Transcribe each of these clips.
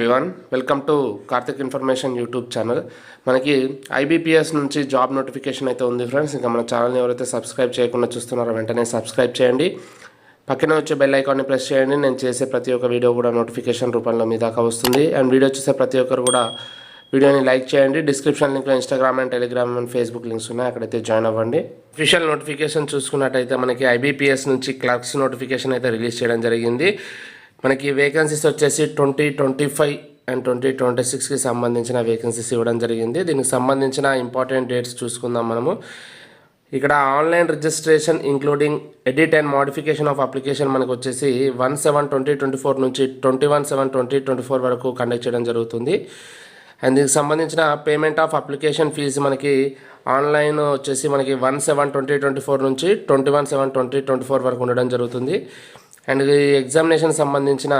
Everyone, welcome to Karthik information YouTube channel. మనకి IBPS నుంచి job notification అయితే ఉంది ఫ్రెండ్స్. ఇంకా మన ఛానల్ని ఎవరైతే సబ్స్క్రైబ్ చేయకుండా చూస్తున్నారో వెంటనే సబ్స్క్రైబ్ చేయండి. పక్కనే వచ్చే బెల్ ఐకాన్ని ప్రెస్ చేయండి. నేను చేసే ప్రతి ఒక్క వీడియో కూడా నోటిఫికేషన్ రూపంలో మీ దాకా వస్తుంది. అండ్ వీడియో చూసే ప్రతి ఒక్కరు కూడా వీడియోని లైక్ చేయండి. డిస్క్రిప్షన్ లింక్లో Instagram and Telegram and Facebook links ఉన్నాయి, అక్కడైతే జాయిన్ అవ్వండి. అఫీషియల్ నోటిఫికేషన్ చూసుకున్నట్టయితే మనకి ఐబీపీఎస్ నుంచి క్లర్క్స్ నోటిఫికేషన్ అయితే రిలీజ్ చేయడం జరిగింది. మనకి వేకెన్సీస్ వచ్చేసి 2025 అండ్ 2026కి సంబంధించిన వేకెన్సీస్ ఇవ్వడం జరిగింది. దీనికి సంబంధించిన ఇంపార్టెంట్ డేట్స్ చూసుకుందాం మనము. ఇక్కడ online registration including edit and modification of application మనకు వచ్చేసి 1/7/2024 నుంచి 21/7/2024 వరకు కండక్ట్ చేయడం జరుగుతుంది. అండ్ దీనికి సంబంధించిన పేమెంట్ ఆఫ్ అప్లికేషన్ ఫీజు మనకి ఆన్లైన్ వచ్చేసి మనకి 1/7/2024 నుంచి 21/7/2024 వరకు ఉండడం జరుగుతుంది. అండ్ ఈ ఎగ్జామినేషన్ సంబంధించిన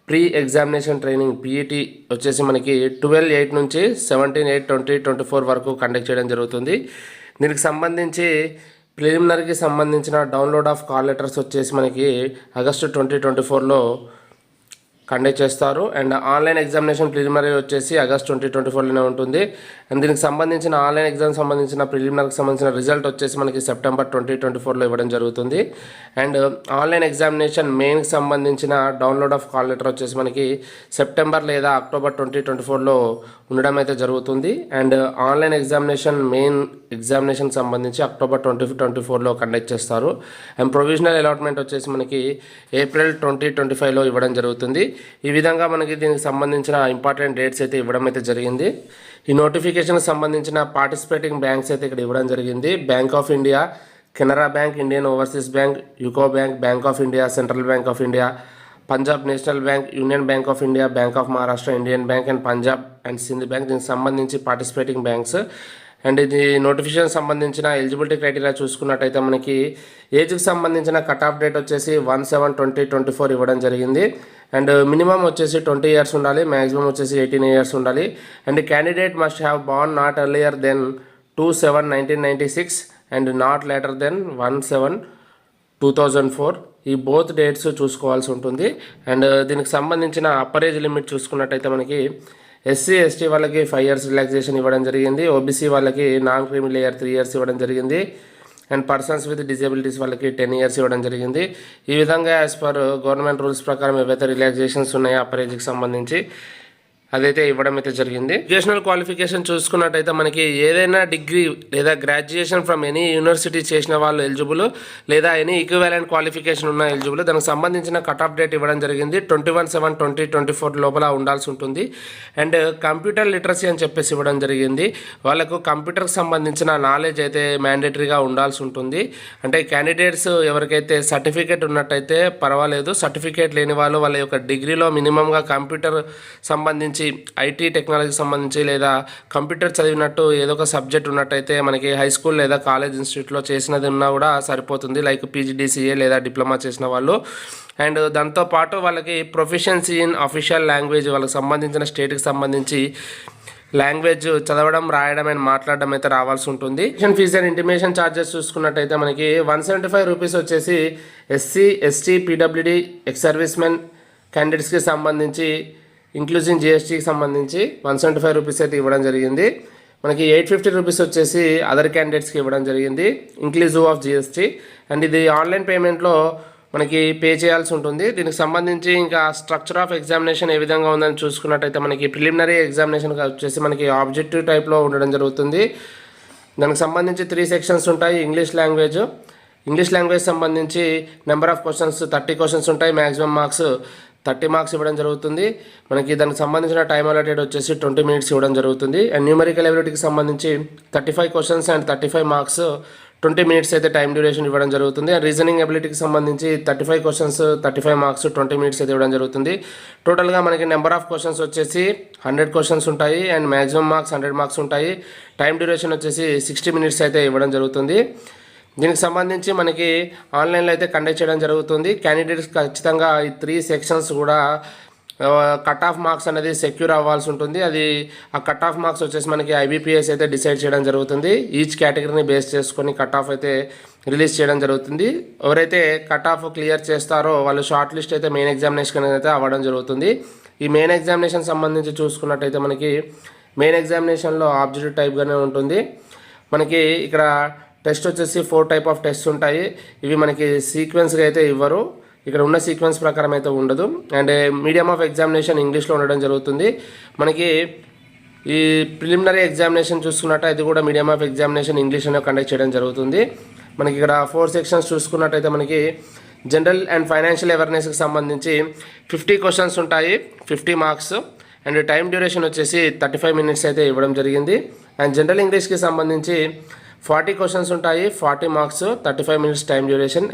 ప్రీ ఎగ్జామినేషన్ ట్రైనింగ్ పీఈటీ వచ్చేసి మనకి 12/8 నుంచి 17/8/2024 వరకు కండక్ట్ చేయడం జరుగుతుంది. దీనికి సంబంధించి ప్రిలిమినరీకి సంబంధించిన డౌన్లోడ్ ఆఫ్ కాల్ లెటర్స్ వచ్చేసి మనకి ఆగస్టు 2024లో కండక్ట్ చేస్తారు. అండ్ ఆన్లైన్ ఎగ్జామినేషన్ ప్రిలిమినరీ వచ్చేసి ఆగస్ట్ 2024లోనే ఉంటుంది. అండ్ దీనికి సంబంధించిన ఆన్లైన్ ఎగ్జామ్ సంబంధించిన ప్రిలిమినరీకి సంబంధించిన రిజల్ట్ వచ్చేసి మనకి సెప్టెంబర్ 2024లో ఇవ్వడం జరుగుతుంది. అండ్ ఆన్లైన్ ఎగ్జామినేషన్ మెయిన్కి సంబంధించిన డౌన్లోడ్ ఆఫ్ కాల్ లెటర్ వచ్చేసి మనకి సెప్టెంబర్ లేదా అక్టోబర్ 2024లో ఉండడం అయితే జరుగుతుంది. And online examination main examination సంబంధించి అక్టోబర్ 2024లో కండక్ట్ చేస్తారు. అండ్ ప్రొవిజనల్ అలాట్మెంట్ వచ్చేసి మనకి ఏప్రిల్ 2025లో ఇవ్వడం జరుగుతుంది. ఈ విధంగా మనకి దీనికి సంబంధించిన ఇంపార్టెంట్ డేట్స్ అయితే ఇవ్వడం అయితే జరిగింది. ఈ నోటిఫికేషన్కి సంబంధించిన పార్టిసిపేటింగ్ బ్యాంక్స్ అయితే ఇక్కడ ఇవ్వడం జరిగింది. Bank of India, Canara bank, Indian overseas bank, UCO bank, bank of India, central bank of India, Punjab national bank, union bank of India, bank of Maharashtra, Indian bank and Punjab and Sindh bank. దీనికి సంబంధించి participating banks. And ఇది notification సంబంధించిన eligibility criteria చూసుకున్నట్టయితే మనకి ఏజ్కి సంబంధించిన cut off date వచ్చేసి 1/7/2024 ఇవ్వడం జరిగింది. అండ్ మినిమం వచ్చేసి 20 years ఉండాలి, మ్యాక్సిమం వచ్చేసి 18 years ఉండాలి. And candidate must have born not earlier than 2/7/1996 and not later than 1/7/2004. ఈ బోత్ డేట్స్ చూసుకోవాల్సి ఉంటుంది. అండ్ దీనికి సంబంధించిన అప్పర్ ఏజ్ లిమిట్ చూసుకున్నట్టయితే మనకి ఎస్సీ ఎస్టీ వాళ్ళకి 5 years రిలాక్సేషన్ ఇవ్వడం జరిగింది. ఓబీసీ వాళ్ళకి నాన్ క్రిమి లేయర్ 3 years ఇవ్వడం జరిగింది. అండ్ పర్సన్స్ విత్ డిజేబిలిటీస్ వాళ్ళకి 10 years ఇవ్వడం జరిగింది. ఈ విధంగా యాజ్ పర్ గవర్నమెంట్ రూల్స్ ప్రకారం ఏవైతే రిలాక్సేషన్స్ ఉన్నాయో అప్పర్ ఏజ్కి సంబంధించి అదైతే ఇవ్వడం అయితే జరిగింది. ఎడ్యుకేషనల్ క్వాలిఫికేషన్ చూసుకున్నట్టయితే మనకి ఏదైనా డిగ్రీ లేదా గ్రాడ్యుయేషన్ ఫ్రమ్ ఎనీ యూనివర్సిటీ చేసిన వాళ్ళు ఎలిజిబుల్, లేదా ఎనీ ఈక్వివాలెంట్ క్వాలిఫికేషన్ ఉన్న ఎలిజిబుల్. దానికి సంబంధించిన కట్ ఆఫ్ డేట్ ఇవ్వడం జరిగింది. 21/7/2024 లోపల ఉండాల్సి ఉంటుంది. అండ్ కంప్యూటర్ లిటరసీ అని చెప్పేసి ఇవ్వడం జరిగింది. వాళ్ళకు కంప్యూటర్కి సంబంధించిన నాలెడ్జ్ అయితే మ్యాండేటరీగా ఉండాల్సి ఉంటుంది. అంటే క్యాండిడేట్స్ ఎవరికైతే సర్టిఫికేట్ ఉన్నట్టయితే పర్వాలేదు, సర్టిఫికేట్ లేని వాళ్ళు వాళ్ళ యొక్క డిగ్రీలో మినిమంగా కంప్యూటర్ సంబంధించి ఐటీ టెక్నాలజీకి సంబంధించి లేదా కంప్యూటర్ చదివినట్టు ఏదో ఒక సబ్జెక్ట్ ఉన్నట్టయితే మనకి హై స్కూల్ లేదా కాలేజ్ ఇన్స్టిట్యూట్లో చేసినది ఉన్నా కూడా సరిపోతుంది, లైక్ పీజీడీసీఏ లేదా డిప్లొమా చేసిన వాళ్ళు. అండ్ దాంతోపాటు వాళ్ళకి ప్రొఫిషియన్సీ ఇన్ అఫీషియల్ లాంగ్వేజ్, వాళ్ళకి సంబంధించిన స్టేట్కి సంబంధించి లాంగ్వేజ్ చదవడం, రాయడం అండ్ మాట్లాడడం అయితే రావాల్సి ఉంటుంది. ఫీజు అండ్ ఇంటిమేషన్ ఛార్జెస్ చూసుకున్నట్టయితే మనకి 175 రూపీస్ వచ్చేసి ఎస్సీ ఎస్టీ పీడబ్ల్యూడీ ఎక్స్ సర్వీస్ మెన్ క్యాండిడేట్స్కి సంబంధించి ఇంక్లూజింగ్ జిఎస్టీకి సంబంధించి 175 రూపీస్ అయితే ఇవ్వడం జరిగింది. మనకి 850 రూపీస్ వచ్చేసి అదర్ క్యాండిడేట్స్కి ఇవ్వడం జరిగింది ఇంక్లూజివ్ ఆఫ్ జిఎస్టీ. అండ్ ఇది ఆన్లైన్ పేమెంట్లో మనకి పే చేయాల్సి ఉంటుంది. దీనికి సంబంధించి ఇంకా స్ట్రక్చర్ ఆఫ్ ఎగ్జామినేషన్ ఏ విధంగా ఉందని చూసుకున్నట్టయితే మనకి ప్రిలిమినరీ ఎగ్జామినేషన్ వచ్చేసి మనకి ఆబ్జెక్టివ్ టైప్లో ఉండడం జరుగుతుంది. దానికి సంబంధించి 3 sections ఉంటాయి. ఇంగ్లీష్ లాంగ్వేజ్ సంబంధించి నెంబర్ ఆఫ్ క్వశ్చన్స్ 30 questions ఉంటాయి. మ్యాక్సిమం మార్క్స్ 30 marks ఇవ్వడం జరుగుతుంది. మనకి దానికి సంబంధించిన టైం అలొకేటెడ్ వచ్చేసి 20 minutes ఇవ్వడం జరుగుతుంది. అండ్ న్యూమరికల్ ఎబిలిటీకి సంబంధించి 35 questions అండ్ 35 marks 20 minutes అయితే టైం డ్యూరేషన్ ఇవ్వడం జరుగుతుంది. అండ్ రీజనింగ్ ఎబిలిటీకి సంబంధించి 35 questions 35 marks 20 minutes అయితే ఇవ్వడం జరుగుతుంది. టోటల్గా మనకి నెంబర్ ఆఫ్ క్వశ్చన్స్ వచ్చేసి 100 questions ఉంటాయి. అండ్ మ్యాక్సిమం మార్క్స్ 100 marks ఉంటాయి. టైం డ్యూరేషన్ వచ్చేసి 60 minutes అయితే ఇవ్వడం జరుగుతుంది. దీనికి సంబంధించి మనకి ఆన్లైన్లో అయితే కండక్ట్ చేయడం జరుగుతుంది. క్యాండిడేట్స్ ఖచ్చితంగా ఈ 3 sections కూడా కట్ ఆఫ్ మార్క్స్ అనేది సెక్యూర్ అవ్వాల్సి ఉంటుంది. అది ఆ కట్ ఆఫ్ మార్క్స్ వచ్చేసి మనకి ఐబీపీఎస్ అయితే డిసైడ్ చేయడం జరుగుతుంది. ఈచ్ కేటగిరీని బేస్ చేసుకొని కట్ ఆఫ్ అయితే రిలీజ్ చేయడం జరుగుతుంది. ఎవరైతే కట్ ఆఫ్ క్లియర్ చేస్తారో వాళ్ళు షార్ట్ లిస్ట్ అయితే మెయిన్ ఎగ్జామినేషన్ అయితే అవ్వడం జరుగుతుంది. ఈ మెయిన్ ఎగ్జామినేషన్ సంబంధించి చూసుకున్నట్టయితే మనకి మెయిన్ ఎగ్జామినేషన్లో ఆబ్జెక్టివ్ టైప్గానే ఉంటుంది. మనకి ఇక్కడ టెస్ట్ వచ్చేసి 4 టైప్ ఆఫ్ టెస్ట్ ఉంటాయి. ఇవి మనకి సీక్వెన్స్గా అయితే ఇవ్వరు, ఇక్కడ ఉన్న సీక్వెన్స్ ప్రకారం అయితే ఉండదు. అండ్ మీడియం ఆఫ్ ఎగ్జామినేషన్ ఇంగ్లీష్లో ఉండడం జరుగుతుంది. మనకి ఈ ప్రిలిమినరీ ఎగ్జామినేషన్ చూసుకున్నట్టు అది కూడా మీడియం ఆఫ్ ఎగ్జామినేషన్ ఇంగ్లీష్లో కండక్ట్ చేయడం జరుగుతుంది. మనకి ఇక్కడ 4 సెక్షన్స్ చూసుకున్నట్టయితే మనకి జనరల్ అండ్ ఫైనాన్షియల్ అవేర్నెస్కి సంబంధించి 50 క్వశ్చన్స్ ఉంటాయి, 50 మార్క్స్. అండ్ టైం డ్యూరేషన్ వచ్చేసి 35 మినిట్స్ అయితే ఇవ్వడం జరిగింది. అండ్ జనరల్ ఇంగ్లీష్కి సంబంధించి 40 క్వశ్చన్స్ ఉంటాయి, 40 marks, 35 minutes time duration.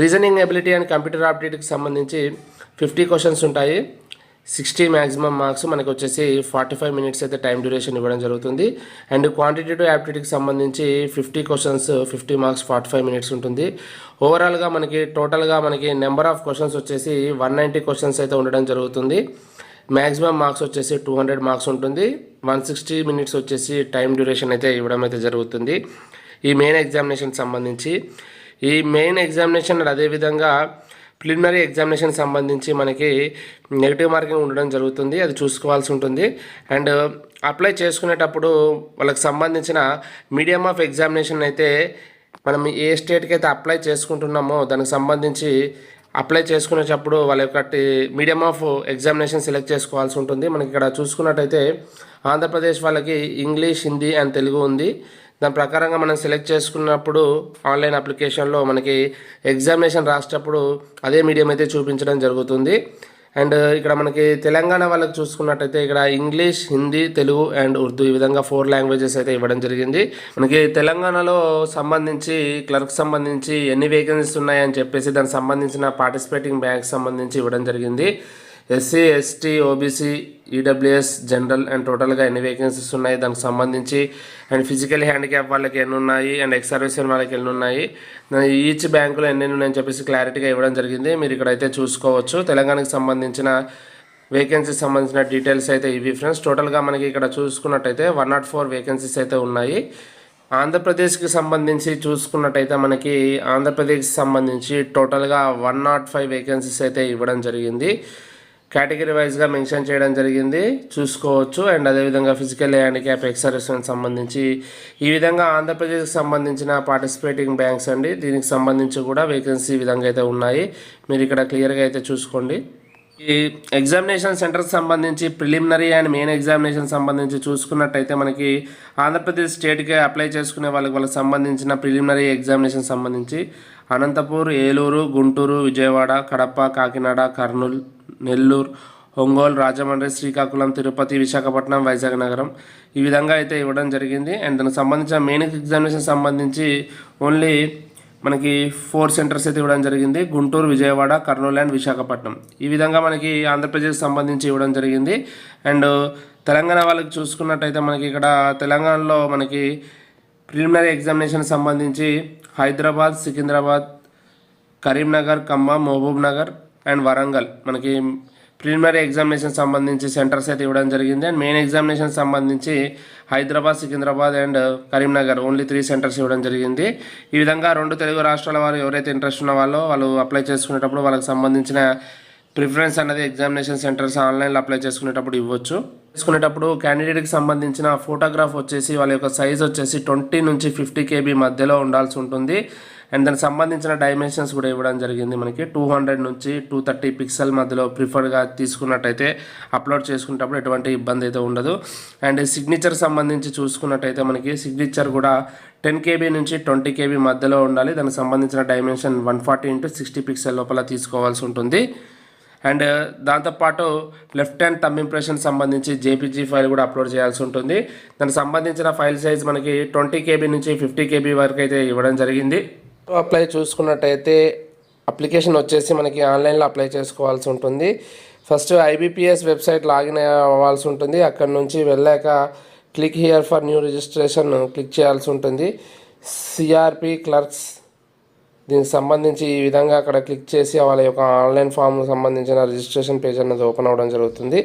Reasoning ability and computer ఆప్టిట్యూడ్కి సంబంధించి 50 క్వశ్చన్స్ ఉంటాయి, 60 మ్యాక్సిమం మార్క్స్. మనకు వచ్చేసి 45 మినిట్స్ అయితే టైం డ్యూరేషన్ ఇవ్వడం జరుగుతుంది. అండ్ క్వాంటిటేటివ్ యాప్టిట్యూడ్కి సంబంధించి 50 క్వశ్చన్స్, 50 మార్క్స్, 45 మినిట్స్ ఉంటుంది. ఓవరాల్గా మనకి టోటల్గా మనకి నెంబర్ ఆఫ్ క్వశ్చన్స్ వచ్చేసి 190 క్వశ్చన్స్ అయితే ఉండడం జరుగుతుంది. మ్యాక్సిమం మార్క్స్ వచ్చేసి 200 మార్క్స్ ఉంటుంది. 160 మినిట్స్ వచ్చేసి టైం డ్యూరేషన్ అయితే ఇవ్వడం అయితే జరుగుతుంది ఈ మెయిన్ ఎగ్జామినేషన్ సంబంధించి. ఈ మెయిన్ ఎగ్జామినేషన్ అదేవిధంగా ప్రిలిమినరీ ఎగ్జామినేషన్ సంబంధించి మనకి నెగిటివ్ మార్కింగ్ ఉండడం జరుగుతుంది, అది చూసుకోవాల్సి ఉంటుంది. అండ్ అప్లై చేసుకునేటప్పుడు వాళ్ళకి సంబంధించిన మీడియం ఆఫ్ ఎగ్జామినేషన్ అయితే మనం ఏ స్టేట్కి అయితే అప్లై చేసుకుంటున్నామో దానికి సంబంధించి అప్లై చేసుకునేటప్పుడు వాళ్ళ యొక్క మీడియం ఆఫ్ ఎగ్జామినేషన్ సెలెక్ట్ చేసుకోవాల్సి ఉంటుంది. మనకి ఇక్కడ చూసుకున్నట్టయితే ఆంధ్రప్రదేశ్ వాళ్ళకి ఇంగ్లీష్, హిందీ అండ్ తెలుగు ఉంది. దాని ప్రకారంగా మనం సెలెక్ట్ చేసుకున్నప్పుడు ఆన్లైన్ అప్లికేషన్లో మనకి ఎగ్జామినేషన్ రాసేటప్పుడు అదే మీడియం అయితే చూపించడం జరుగుతుంది. అండ్ ఇక్కడ మనకి తెలంగాణ వాళ్ళకి చూసుకున్నట్టయితే ఇక్కడ ఇంగ్లీష్, హిందీ, తెలుగు అండ్ ఉర్దూ ఈ విధంగా 4 లాంగ్వేజెస్ అయితే ఇవ్వడం జరిగింది. మనకి తెలంగాణలో సంబంధించి క్లర్క్ సంబంధించి ఎన్ని వేకెన్సీస్ ఉన్నాయని చెప్పేసి దానికి సంబంధించిన పార్టిసిపేటింగ్ బ్యాంక్ సంబంధించి ఇవ్వడం జరిగింది. SC, ST, OBC, EWS, general and టోటల్గా ఎన్ని వేకెన్సీస్ ఉన్నాయి దానికి సంబంధించి. అండ్ ఫిజికల్ హ్యాండిక్యాప్ వాళ్ళకి ఎన్ని ఉన్నాయి అండ్ ఎక్స్ సర్వీసర్ వాళ్ళకి ఎన్ని ఉన్నాయి, ఈచ్ బ్యాంకులో ఎన్ని ఉన్నాయని చెప్పేసి క్లారిటీగా ఇవ్వడం జరిగింది. మీరు ఇక్కడైతే చూసుకోవచ్చు. తెలంగాణకి సంబంధించిన వేకెన్సీస్ సంబంధించిన డీటెయిల్స్ అయితే ఇవి ఫ్రెండ్స్. టోటల్గా మనకి ఇక్కడ చూసుకున్నట్టయితే 104 వేకెన్సీస్ అయితే ఉన్నాయి. ఆంధ్రప్రదేశ్కి సంబంధించి చూసుకున్నట్టయితే మనకి ఆంధ్రప్రదేశ్కి సంబంధించి టోటల్గా 105 వేకెన్సీస్ అయితే ఇవ్వడం జరిగింది. కేటగిరీ వైజ్గా మెన్షన్ చేయడం జరిగింది, చూసుకోవచ్చు. అండ్ అదేవిధంగా ఫిజికల్ హ్యాండిక్యాప్, ఎక్స్ సర్వీస్మెంట్ సంబంధించి ఈ విధంగా ఆంధ్రప్రదేశ్కి సంబంధించిన పార్టిసిపేటింగ్ బ్యాంక్స్ అండి. దీనికి సంబంధించి కూడా వేకెన్సీ విధంగా అయితే ఉన్నాయి, మీరు ఇక్కడ క్లియర్గా అయితే చూసుకోండి. ఈ ఎగ్జామినేషన్ సెంటర్కి సంబంధించి ప్రిలిమినరీ అండ్ మెయిన్ ఎగ్జామినేషన్ సంబంధించి చూసుకున్నట్టయితే మనకి ఆంధ్రప్రదేశ్ స్టేట్కి అప్లై చేసుకునే వాళ్ళకి సంబంధించిన ప్రిలిమినరీ ఎగ్జామినేషన్ సంబంధించి అనంతపూర్, ఏలూరు, గుంటూరు, విజయవాడ, కడప, కాకినాడ, కర్నూలు, నెల్లూరు, ఒంగోలు, రాజమండ్రి, శ్రీకాకుళం, తిరుపతి, విశాఖపట్నం, వైజాగ్ నగరం ఈ విధంగా అయితే ఇవ్వడం జరిగింది. అండ్ దానికి సంబంధించిన మెయిన్ ఎగ్జామినేషన్ సంబంధించి ఓన్లీ మనకి 4 సెంటర్స్ అయితే ఇవ్వడం జరిగింది, గుంటూరు, విజయవాడ, కర్నూలు అండ్ విశాఖపట్నం. ఈ విధంగా మనకి ఆంధ్రప్రదేశ్కి సంబంధించి ఇవ్వడం జరిగింది. అండ్ తెలంగాణ వాళ్ళకి చూసుకున్నట్టయితే మనకి ఇక్కడ తెలంగాణలో మనకి ప్రిలిమినరీ ఎగ్జామినేషన్ సంబంధించి హైదరాబాద్, సికింద్రాబాద్, కరీంనగర్, ఖమ్మం, మహబూబ్ నగర్ అండ్ వరంగల్ మనకి ప్రిలిమినరీ ఎగ్జామినేషన్ సంబంధించి సెంటర్స్ అయితే ఇవ్వడం జరిగింది. అండ్ మెయిన్ ఎగ్జామినేషన్ సంబంధించి Hyderabad, Secunderabad and Karimnagar only 3 centres ఇవ్వడం జరిగింది. ఈ విధంగా 2 తెలుగు రాష్ట్రాల వారు ఎవరైతే ఇంట్రెస్ట్ ఉన్న వాళ్ళు అప్లై చేసుకునేటప్పుడు వాళ్ళకి సంబంధించిన ప్రిఫరెన్స్ అనేది ఎగ్జామినేషన్ సెంటర్స్ ఆన్లైన్లో అప్లై చేసుకునేటప్పుడు ఇవ్వచ్చు. చేసుకునేటప్పుడు క్యాండిడేట్కి సంబంధించిన ఫోటోగ్రాఫ్ వచ్చేసి వాళ్ళ యొక్క సైజ్ వచ్చేసి 20 నుంచి 50 KB మధ్యలో ఉండాల్సి ఉంటుంది. అండ్ దానికి సంబంధించిన డైమెన్షన్స్ కూడా ఇవ్వడం జరిగింది. మనకి 200 నుంచి 230 పిక్సెల్ మధ్యలో ప్రిఫర్డ్గా తీసుకున్నట్టయితే అప్లోడ్ చేసుకునేటప్పుడు ఎటువంటి ఇబ్బంది అయితే ఉండదు. అండ్ సిగ్నేచర్ సంబంధించి చూసుకున్నట్టయితే మనకి సిగ్నేచర్ కూడా 10 KB నుంచి 20 KB మధ్యలో ఉండాలి. దానికి సంబంధించిన డైమెన్షన్ 140 into 60 పిక్సెల్ లోపల తీసుకోవాల్సి ఉంటుంది. అండ్ దాంతోపాటు లెఫ్ట్ హ్యాండ్ థంబ్ ఇంప్రెషన్ సంబంధించి JPG ఫైల్ కూడా అప్లోడ్ చేయాల్సి ఉంటుంది. దానికి సంబంధించిన ఫైల్ సైజ్ మనకి 20 KB నుంచి 50 KB వరకు అయితే ఇవ్వడం జరిగింది. అప్లై చూసుకున్నట్టయితే అప్లికేషన్ వచ్చేసి మనకి ఆన్లైన్లో అప్లై చేసుకోవాల్సి ఉంటుంది. ఫస్ట్ IBPS వెబ్సైట్ లాగిన్ అవ్వాల్సి ఉంటుంది. అక్కడ నుంచి వెళ్ళాక click here for new registration click చేయాల్సి ఉంటుంది. CRP క్లర్క్స్ దీనికి సంబంధించి ఈ విధంగా అక్కడ క్లిక్ చేసి వాళ్ళ యొక్క ఆన్లైన్ ఫామ్ సంబంధించిన రిజిస్ట్రేషన్ పేజ్ అనేది ఓపెన్ అవ్వడం జరుగుతుంది.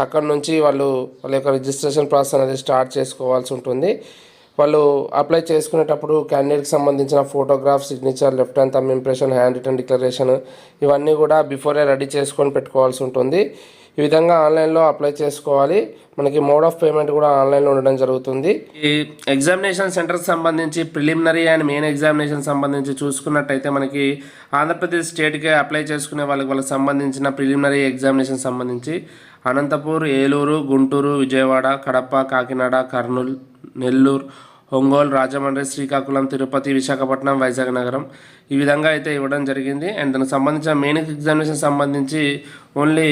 అక్కడ నుంచి వాళ్ళ యొక్క రిజిస్ట్రేషన్ ప్రాసెస్ అనేది స్టార్ట్ చేసుకోవాల్సి ఉంటుంది. వాళ్ళు అప్లై చేసుకునేటప్పుడు క్యాండిడేట్కి సంబంధించిన photograph, signature, left hand thumb impression, hand written declaration ఇవన్నీ కూడా బిఫోరే రెడీ చేసుకొని పెట్టుకోవాల్సి ఉంటుంది. ఈ విధంగా ఆన్లైన్లో అప్లై చేసుకోవాలి. మనకి మోడ్ ఆఫ్ పేమెంట్ కూడా ఆన్లైన్లో ఉండడం జరుగుతుంది. ఈ ఎగ్జామినేషన్ సెంటర్కి సంబంధించి ప్రిలిమినరీ అండ్ మెయిన్ ఎగ్జామినేషన్ సంబంధించి చూసుకున్నట్టయితే మనకి ఆంధ్రప్రదేశ్ స్టేట్కి అప్లై చేసుకునే వాళ్ళకి సంబంధించిన ప్రిలిమినరీ ఎగ్జామినేషన్ సంబంధించి అనంతపూర్, ఏలూరు, గుంటూరు, విజయవాడ, కడప, కాకినాడ, కర్నూలు, నెల్లూరు, ఒంగోలు, రాజమండ్రి, శ్రీకాకుళం, తిరుపతి, విశాఖపట్నం, వైజాగ్ నగరం ఈ విధంగా అయితే ఇవ్వడం జరిగింది. అండ్ దానికి సంబంధించిన మెయిన్ ఎగ్జామినేషన్ సంబంధించి ఓన్లీ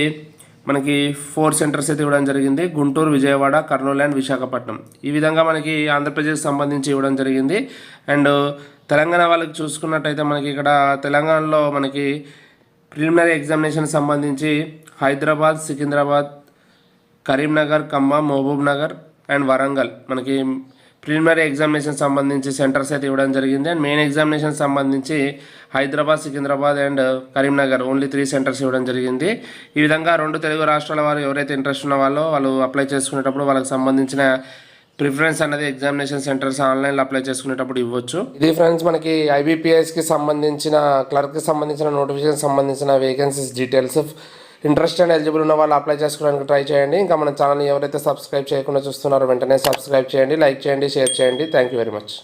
మనకి 4 సెంటర్స్ అయితే ఇవ్వడం జరిగింది. గుంటూరు, విజయవాడ, కర్నూలు అండ్ విశాఖపట్నం ఈ విధంగా మనకి ఆంధ్రప్రదేశ్కి సంబంధించి ఇవ్వడం జరిగింది. అండ్ తెలంగాణ వాళ్ళకి చూసుకున్నట్టయితే మనకి ఇక్కడ తెలంగాణలో మనకి ప్రిలిమినరీ ఎగ్జామినేషన్ సంబంధించి హైదరాబాద్, సికింద్రాబాద్, కరీంనగర్, ఖమ్మం, మహబూబ్ నగర్ అండ్ వరంగల్ మనకి ప్రిలిమినరీ ఎగ్జామినేషన్ సంబంధించి సెంటర్స్ అయితే ఇవ్వడం జరిగింది. అండ్ మెయిన్ ఎగ్జామినేషన్ సంబంధించి Hyderabad, Secunderabad and Karimnagar only 3 centres ఇవ్వడం జరిగింది. ఈ విధంగా 2 తెలుగు రాష్ట్రాల వారు ఎవరైతే ఇంట్రెస్ట్ ఉన్న వాళ్ళు అప్లై చేసుకునేటప్పుడు వాళ్ళకి సంబంధించిన ప్రిఫరెన్స్ అనేది ఎగ్జామినేషన్ సెంటర్స్ ఆన్లైన్లో అప్లై చేసుకునేటప్పుడు ఇవ్వచ్చు. ఇది ఫ్రెండ్స్ మనకి ఐబీపీఎస్కి సంబంధించిన క్లర్క్కి సంబంధించిన నోటిఫికేషన్ సంబంధించిన vacancies details. Interest and eligible ఉన్న వాళ్ళు అప్లై చేసుకోవడానికి ట్రై చేయండి. ఇంకా మన ఛానల్ని ఎవరైతే సబ్స్క్రైబ్ చేయకుండా చూస్తున్నారో వెంటనే సబ్స్క్రైబ్ చేయండి, లైక్ చేయండి, షేర్ చేయండి. Thank you very much.